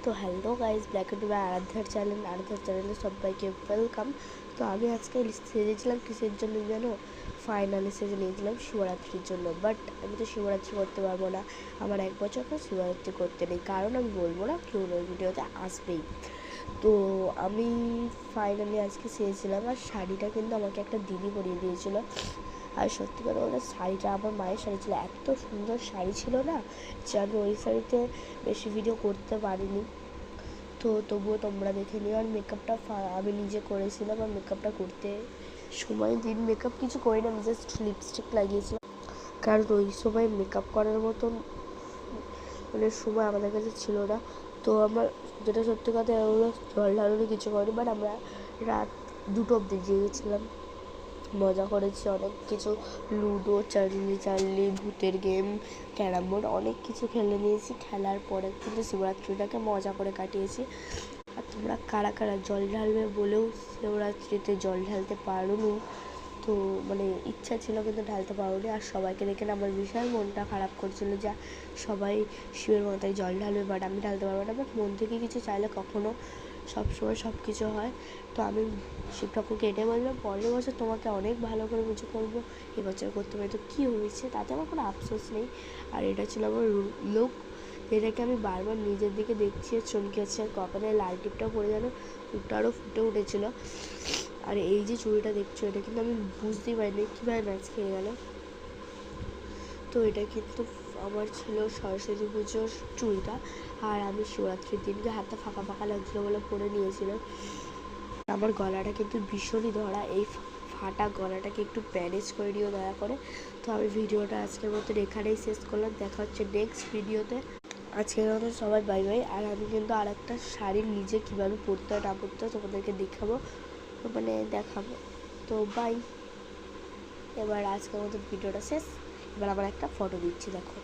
তো hello guys, black and white আরাধ্যার চ্যানেলে সবাইকে ওয়েলকাম। তো আমি আজকে সেজেছিলাম কিসের জন্য জানো? ফাইনালি সেজে নিয়েছিলাম শিবরাত্রির জন্য। বাট আমি তো শিবরাত্রি করতে পারবো না, আমার 1 বছর পর শিবরাত্রি করতে নেই, কারণ আমি বলবো না, কেউ ওই ভিডিওতে আসবেই। তো আমি ফাইনালি আজকে সেজেছিলাম, আর শাড়িটা কিন্তু আমাকে একটা দিদি পরিয়ে দিয়েছিলো। আর সত্যি কথা বলতে শাড়িটা আমার মায়ের শাড়ি ছিল, এত সুন্দর শাড়ি ছিল না যে আমি ওই শাড়িতে বেশি ভিডিও করতে পারিনি। তো তবুও তোমরা দেখে নিও। আর মেকআপটা আমি নিজে করেছিলাম, আর মেকআপটা করতে সময় দিন মেকআপ কিছু করি না, আমি জাস্ট লিপস্টিক লাগিয়েছিলাম, কারণ ওই সময় মেকআপ করার মতন সময় আমাদের কাছে ছিল না। তো আমার যেটা সত্যি কথা হলো, জল ঢালুনি কিছু করিনি, বাট আমরা রাত 2টো অবধি জেগেছিলাম, মজা করেছি অনেক কিছু, লুডো, চার্লি, ভূতের গেম, ক্যারাম বোর্ড, অনেক কিছু খেলে নিয়েছি। খেলার পরে কিন্তু শিবরাত্রিটাকে মজা করে কাটিয়েছি। আর তোমরা কারা কারা জল ঢালবে বলেও শিবরাত্রিতে জল ঢালতে পারোনি? তো ইচ্ছা ছিল কিন্তু ঢালতে পারোনি। আর সবাইকে দেখে আমার বিশাল মনটা খারাপ করছিল যে সবাই শিবের মাথায় জল ঢালবে, বাট আমি ঢালতে পারবো না। বাট মন থেকে কিছু চাইলে কখনো সবসময় সব কিছু হয়। তো আমি শিব ঠাকুরকে এটাই বললাম, পরের বছর তোমাকে অনেক ভালো করে পুজো করবো, এবছর করতে পারি তো কী হয়েছে, তাতে আমার কোনো আফসোস নেই। আর এটা ছিল আমার লুক, এটাকে আমি বারবার নিজের দিকে দেখছি আর চমকে যাচ্ছি। আর কপালে লাল টিপটাও পরে যেন মুখটা আরও ফুটে উঠেছিলো। আর এই যে চুড়িটা দেখছো, এটা কিন্তু আমি বুঝতেই পারিনি কীভাবে ম্যাচ খেয়ে গেল। তো এটা কিন্তু আমার ছিল সরস্বতী পুজোর চুড়িটা, আর আমি শিবরাত্রির দিনকে হাতটা ফাঁকা ফাঁকা লাগছিলো বলে পরে নিয়েছিলাম। আমার গলাটা কিন্তু ভীষণই ধরা, এই ফাটা গলাটাকে একটু ম্যানেজ করে নিও দয়া করে। তো আমি ভিডিওটা আজকের মতন এখানেই শেষ করলাম, দেখা হচ্ছে নেক্সট ভিডিওতে। আজকের মতো সবাই বাই বাই। আর আমি কিন্তু আর একটা শাড়ি নিজে কীভাবে পরতে হয় না পরতে হয় তোমাদেরকে দেখাবো, তো বাই। এবার আজকের মতো ভিডিওটা শেষ। এবার আবার একটা ফটো দিচ্ছি, দেখো।